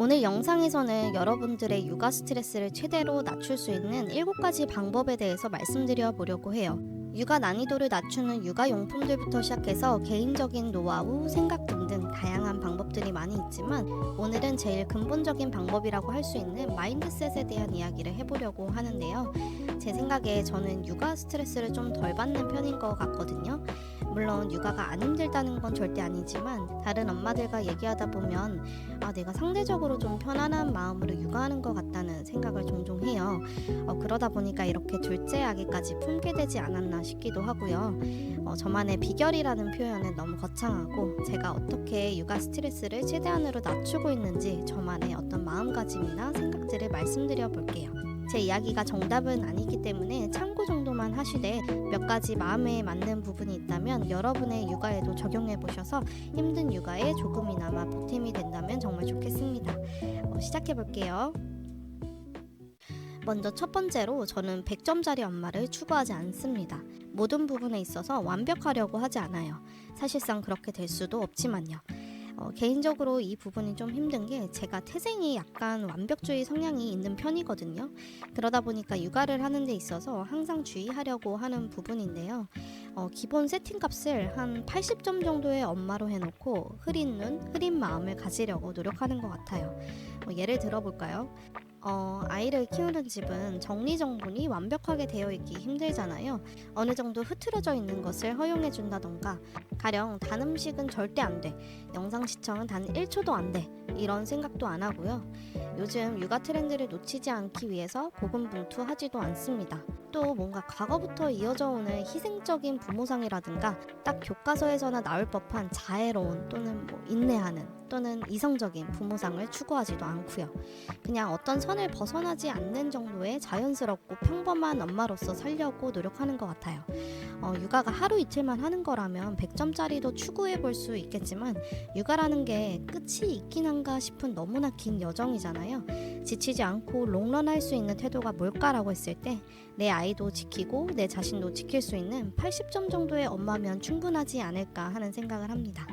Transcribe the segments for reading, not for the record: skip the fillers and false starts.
오늘 영상에서는 여러분들의 육아 스트레스를 최대로 낮출 수 있는 7가지 방법에 대해서 말씀드려 보려고 해요. 육아 난이도를 낮추는 육아용품들부터 시작해서 개인적인 노하우, 생각 등등 다양한 방법들이 많이 있지만 오늘은 제일 근본적인 방법이라고 할 수 있는 마인드셋에 대한 이야기를 해보려고 하는데요. 제 생각에 저는 육아 스트레스를 좀 덜 받는 편인 것 같거든요. 물론 육아가 안 힘들다는 건 절대 아니지만 다른 엄마들과 얘기하다 보면 내가 상대적으로 좀 편안한 마음으로 육아하는 것 같다는 생각을 종종 해요. 그러다 보니까 이렇게 둘째 아기까지 품게 되지 않았나 싶기도 하고요. 저만의 비결이라는 표현은 너무 거창하고 제가 어떻게 육아 스트레스를 최대한으로 낮추고 있는지 저만의 어떤 마음가짐이나 생각들을 말씀드려 볼게요. 제 이야기가 정답은 아니기 때문에 참고 정도만 하시되 몇 가지 마음에 맞는 부분이 있다면 여러분의 육아에도 적용해 보셔서 힘든 육아에 조금이나마 보탬이 된다면 정말 좋겠습니다. 시작해 볼게요. 먼저 첫 번째로 저는 100점짜리 엄마를 추구하지 않습니다. 모든 부분에 있어서 완벽하려고 하지 않아요. 사실상 그렇게 될 수도 없지만요. 개인적으로 이 부분이 좀 힘든 게 제가 태생이 약간 완벽주의 성향이 있는 편이거든요. 그러다 보니까 육아를 하는 데 있어서 항상 주의하려고 하는 부분인데요. 기본 세팅값을 한 80점 정도의 엄마로 해놓고 흐린 눈, 흐린 마음을 가지려고 노력하는 것 같아요. 예를 들어볼까요? 아이를 키우는 집은 정리정돈이 완벽하게 되어 있기 힘들잖아요. 어느 정도 흐트러져 있는 것을 허용해 준다던가 가령 단 음식은 절대 안 돼, 영상 시청은 단 1초도 안 돼, 이런 생각도 안 하고요. 요즘 육아 트렌드를 놓치지 않기 위해서 고군분투하지도 않습니다. 또 뭔가 과거부터 이어져 오는 희생적인 부모상이라든가 딱 교과서에서나 나올 법한 자애로운 또는 인내하는 또는 이성적인 부모상을 추구하지도 않고요. 그냥 어떤 선을 벗어나지 않는 정도의 자연스럽고 평범한 엄마로서 살려고 노력하는 것 같아요. 육아가 하루 이틀만 하는 거라면 100점짜리도 추구해 볼 수 있겠지만 육아라는 게 끝이 있긴 한가 싶은 너무나 긴 여정이잖아요. 지치지 않고 롱런할 수 있는 태도가 뭘까라고 했을 때 내 아이도 지키고 내 자신도 지킬 수 있는 80점 정도의 엄마면 충분하지 않을까 하는 생각을 합니다.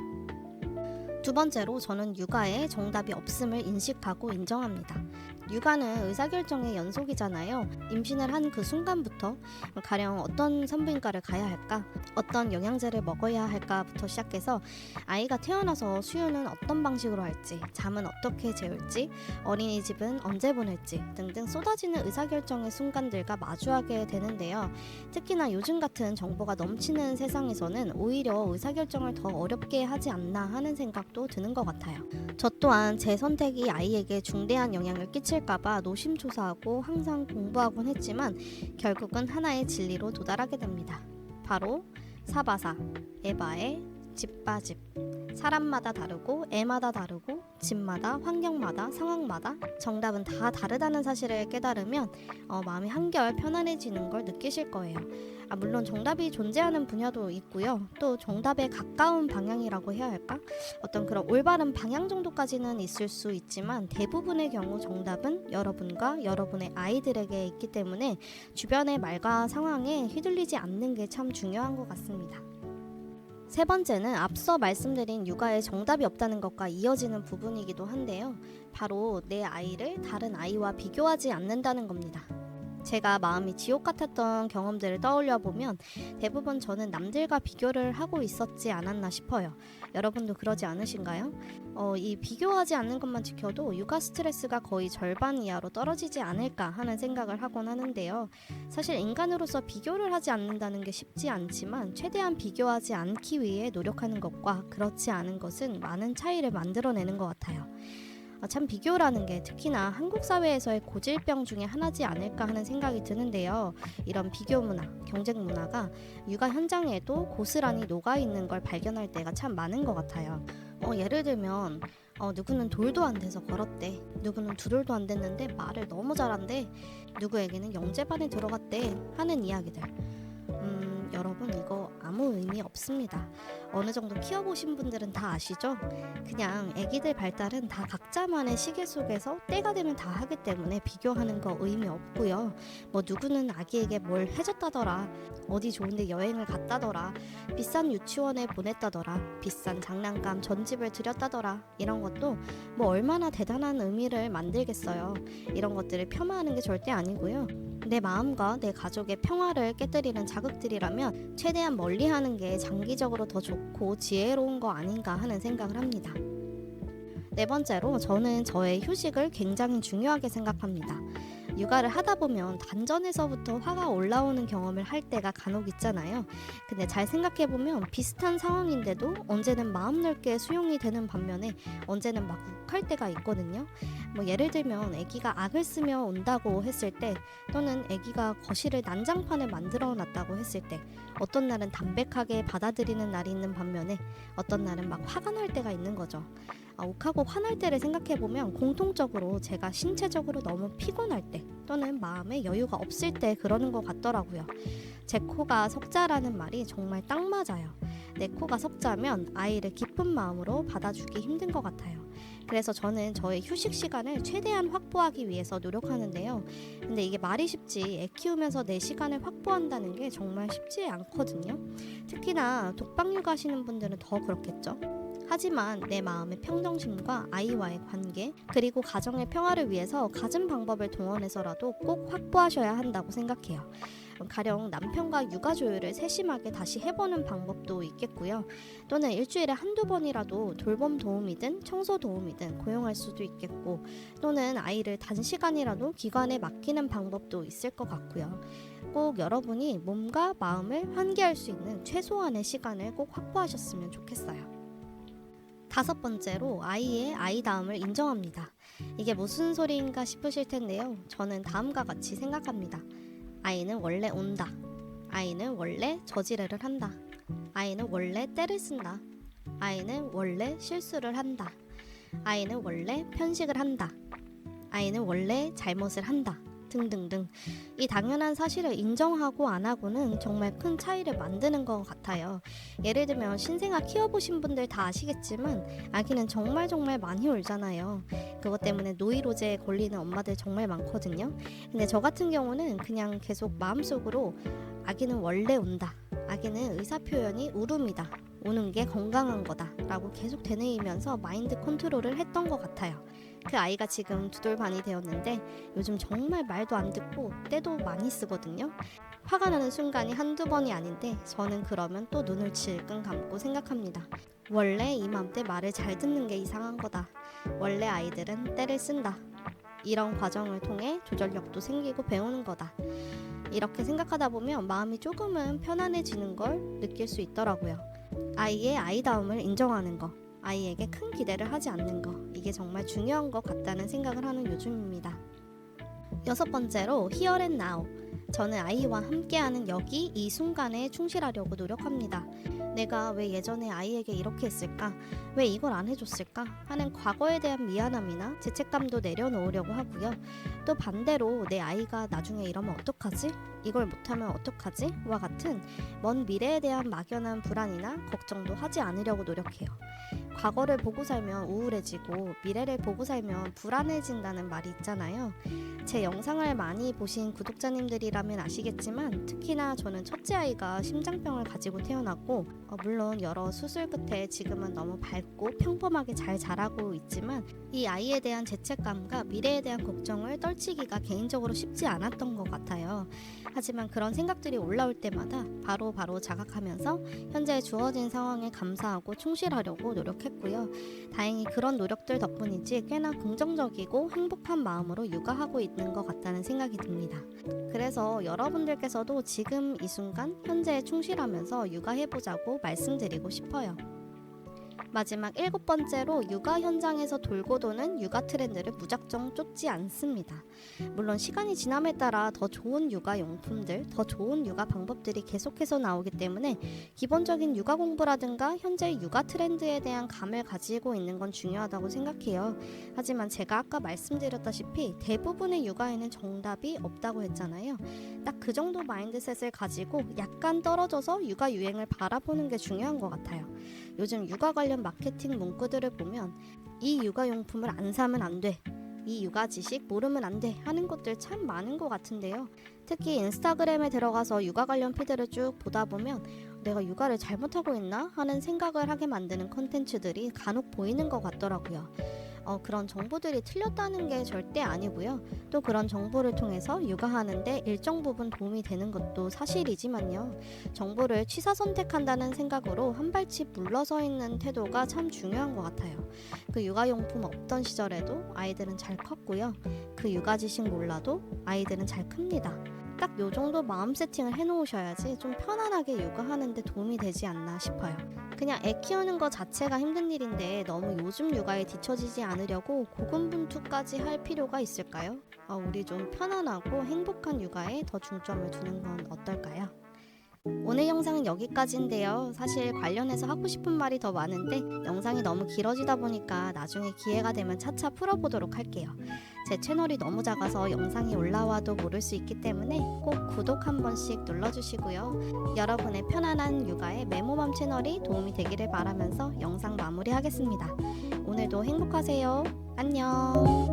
두 번째로 저는 육아에 정답이 없음을 인식하고 인정합니다. 육아는 의사결정의 연속이잖아요. 임신을 한 그 순간부터 가령 어떤 산부인과를 가야 할까, 어떤 영양제를 먹어야 할까부터 시작해서 아이가 태어나서 수유는 어떤 방식으로 할지, 잠은 어떻게 재울지, 어린이집은 언제 보낼지 등등 쏟아지는 의사결정의 순간들과 마주하게 되는데요. 특히나 요즘 같은 정보가 넘치는 세상에서는 오히려 의사결정을 더 어렵게 하지 않나 하는 생각도 드는 것 같아요. 저 또한 제 선택이 아이에게 중대한 영향을 끼칠까봐 노심초사하고 항상 공부하곤 했지만 결국은 하나의 진리로 도달하게 됩니다. 바로 사바사, 에바의 집바집. 사람마다 다르고 애마다 다르고 집마다 환경마다 상황마다 정답은 다 다르다는 사실을 깨달으면 마음이 한결 편안해지는 걸 느끼실 거예요. 물론 정답이 존재하는 분야도 있고요. 또 정답에 가까운 방향이라고 해야 할까? 어떤 그런 올바른 방향 정도까지는 있을 수 있지만 대부분의 경우 정답은 여러분과 여러분의 아이들에게 있기 때문에 주변의 말과 상황에 휘둘리지 않는 게 참 중요한 것 같습니다. 세 번째는 앞서 말씀드린 육아에 정답이 없다는 것과 이어지는 부분이기도 한데요. 바로 내 아이를 다른 아이와 비교하지 않는다는 겁니다. 제가 마음이 지옥 같았던 경험들을 떠올려 보면 대부분 저는 남들과 비교를 하고 있었지 않았나 싶어요. 여러분도 그러지 않으신가요? 이 비교하지 않는 것만 지켜도 육아 스트레스가 거의 절반 이하로 떨어지지 않을까 하는 생각을 하곤 하는데요. 사실 인간으로서 비교를 하지 않는다는 게 쉽지 않지만 최대한 비교하지 않기 위해 노력하는 것과 그렇지 않은 것은 많은 차이를 만들어내는 것 같아요. 참 비교라는 게 특히나 한국 사회에서의 고질병 중에 하나지 않을까 하는 생각이 드는데요. 이런 비교 문화, 경쟁 문화가 육아 현장에도 고스란히 녹아있는 걸 발견할 때가 참 많은 것 같아요. 예를 들면 누구는 돌도 안 돼서 걸었대, 누구는 두 돌도 안 됐는데 말을 너무 잘한대, 누구에게는 영재반에 들어갔대 하는 이야기들. 여러분 이거 아무 의미 없습니다. 어느 정도 키워보신 분들은 다 아시죠? 그냥 아기들 발달은 다 각자만의 시계 속에서 때가 되면 다 하기 때문에 비교하는 거 의미 없고요. 뭐 누구는 아기에게 뭘 해줬다더라, 어디 좋은데 여행을 갔다더라, 비싼 유치원에 보냈다더라, 비싼 장난감 전집을 드렸다더라, 이런 것도 뭐 얼마나 대단한 의미를 만들겠어요. 이런 것들을 폄하하는 게 절대 아니고요. 내 마음과 내 가족의 평화를 깨뜨리는 자극들이라면 최대한 멀리하는 게 장기적으로 더 좋고 지혜로운 거 아닌가 하는 생각을 합니다. 네 번째로, 저는 저의 휴식을 굉장히 중요하게 생각합니다. 육아를 하다 보면 단전에서부터 화가 올라오는 경험을 할 때가 간혹 있잖아요. 근데 잘 생각해보면 비슷한 상황인데도 언제는 마음 넓게 수용이 되는 반면에 언제는 막 욱할 때가 있거든요. 뭐 예를 들면 아기가 악을 쓰며 온다고 했을 때, 또는 아기가 거실을 난장판을 만들어 놨다고 했을 때, 어떤 날은 담백하게 받아들이는 날이 있는 반면에 어떤 날은 막 화가 날 때가 있는 거죠. 욱하고 화날 때를 생각해보면 공통적으로 제가 신체적으로 너무 피곤할 때, 또는 마음에 여유가 없을 때 그러는 것 같더라고요. 제 코가 석자라는 말이 정말 딱 맞아요. 내 코가 석자면 아이를 기쁜 마음으로 받아주기 힘든 것 같아요. 그래서 저는 저의 휴식 시간을 최대한 확보하기 위해서 노력하는데요. 근데 이게 말이 쉽지 애 키우면서 내 시간을 확보한다는 게 정말 쉽지 않거든요. 특히나 독박육아 하시는 분들은 더 그렇겠죠. 하지만 내 마음의 평정심과 아이와의 관계, 그리고 가정의 평화를 위해서 갖은 방법을 동원해서라도 꼭 확보하셔야 한다고 생각해요. 가령 남편과 육아 조율을 세심하게 다시 해보는 방법도 있겠고요. 또는 일주일에 한두 번이라도 돌봄 도우미든 청소 도우미든 고용할 수도 있겠고, 또는 아이를 단시간이라도 기관에 맡기는 방법도 있을 것 같고요. 꼭 여러분이 몸과 마음을 환기할 수 있는 최소한의 시간을 꼭 확보하셨으면 좋겠어요. 다섯 번째로, 아이의 아이다움을 인정합니다. 이게 무슨 소리인가 싶으실 텐데요. 저는 다음과 같이 생각합니다. 아이는 원래 온다. 아이는 원래 저지르를 한다. 아이는 원래 때를 쓴다. 아이는 원래 실수를 한다. 아이는 원래 편식을 한다. 아이는 원래 잘못을 한다. 등등등. 이 당연한 사실을 인정하고 안 하고는 정말 큰 차이를 만드는 것 같아요. 예를 들면 신생아 키워보신 분들 다 아시겠지만 아기는 정말 많이 울잖아요. 그것 때문에 노이로제에 걸리는 엄마들 정말 많거든요. 근데 저 같은 경우는 그냥 계속 마음속으로 아기는 원래 운다, 아기는 의사표현이 울음이다, 우는 게 건강한 거다 라고 계속 되뇌이면서 마인드 컨트롤을 했던 것 같아요. 그 아이가 지금 2돌 반이 되었는데 요즘 정말 말도 안 듣고 떼도 많이 쓰거든요. 화가 나는 순간이 한두 번이 아닌데 저는 그러면 또 눈을 질끈 감고 생각합니다. 원래 이맘때 말을 잘 듣는 게 이상한 거다. 원래 아이들은 떼를 쓴다. 이런 과정을 통해 조절력도 생기고 배우는 거다. 이렇게 생각하다 보면 마음이 조금은 편안해지는 걸 느낄 수 있더라고요. 아이의 아이다움을 인정하는 거, 아이에게 큰 기대를 하지 않는 거, 이게 정말 중요한 것 같다는 생각을 하는 요즘입니다. 여섯 번째로, Here and Now. 저는 아이와 함께하는 여기 이 순간에 충실하려고 노력합니다. 내가 왜 예전에 아이에게 이렇게 했을까? 왜 이걸 안 해줬을까? 하는 과거에 대한 미안함이나 죄책감도 내려놓으려고 하고요. 또 반대로 내 아이가 나중에 이러면 어떡하지? 이걸 못하면 어떡하지? 와 같은 먼 미래에 대한 막연한 불안이나 걱정도 하지 않으려고 노력해요. 과거를 보고 살면 우울해지고 미래를 보고 살면 불안해진다는 말이 있잖아요. 제 영상을 많이 보신 구독자님들이라면 아시겠지만 특히나 저는 첫째 아이가 심장병을 가지고 태어났고 물론 여러 수술 끝에 지금은 너무 밝고 평범하게 잘 자라고 있지만 이 아이에 대한 죄책감과 미래에 대한 걱정을 떨치기가 개인적으로 쉽지 않았던 것 같아요. 하지만 그런 생각들이 올라올 때마다 바로 자각하면서 현재 주어진 상황에 감사하고 충실하려고 노력했고요. 다행히 그런 노력들 덕분인지 꽤나 긍정적이고 행복한 마음으로 육아하고 있는 것 같다는 생각이 듭니다. 그래서 여러분들께서도 지금 이 순간 현재에 충실하면서 육아해보자고 말씀드리고 싶어요. 마지막 7번째로 육아 현장에서 돌고 도는 육아 트렌드를 무작정 쫓지 않습니다. 물론 시간이 지남에 따라 더 좋은 육아 용품들, 더 좋은 육아 방법들이 계속해서 나오기 때문에 기본적인 육아 공부라든가 현재 육아 트렌드에 대한 감을 가지고 있는 건 중요하다고 생각해요. 하지만 제가 아까 말씀드렸다시피 대부분의 육아에는 정답이 없다고 했잖아요. 딱 그 정도 마인드셋을 가지고 약간 떨어져서 육아 유행을 바라보는 게 중요한 것 같아요. 요즘 육아 관련 마케팅 문구들을 보면 이 육아용품을 안 사면 안 돼, 이 육아 지식 모르면 안 돼 하는 것들 참 많은 것 같은데요. 특히 인스타그램에 들어가서 육아 관련 피드를 쭉 보다 보면 내가 육아를 잘못하고 있나 하는 생각을 하게 만드는 콘텐츠들이 간혹 보이는 것 같더라고요. 그런 정보들이 틀렸다는 게 절대 아니고요. 또 그런 정보를 통해서 육아하는데 일정 부분 도움이 되는 것도 사실이지만요. 정보를 취사 선택한다는 생각으로 한 발짝 물러서 있는 태도가 참 중요한 것 같아요. 그 육아용품 없던 시절에도 아이들은 잘 컸고요. 그 육아 지식 몰라도 아이들은 잘 큽니다. 딱 요 정도 마음 세팅을 해놓으셔야지 좀 편안하게 육아하는데 도움이 되지 않나 싶어요. 그냥 애 키우는 거 자체가 힘든 일인데 너무 요즘 육아에 뒤처지지 않으려고 고군분투까지 할 필요가 있을까요? 우리 좀 편안하고 행복한 육아에 더 중점을 두는 건 어떨까요? 오늘 영상은 여기까지인데요. 사실 관련해서 하고 싶은 말이 더 많은데 영상이 너무 길어지다 보니까 나중에 기회가 되면 차차 풀어보도록 할게요. 제 채널이 너무 작아서 영상이 올라와도 모를 수 있기 때문에 꼭 구독 한 번씩 눌러주시고요. 여러분의 편안한 육아에 메모맘 채널이 도움이 되기를 바라면서 영상 마무리하겠습니다. 오늘도 행복하세요. 안녕.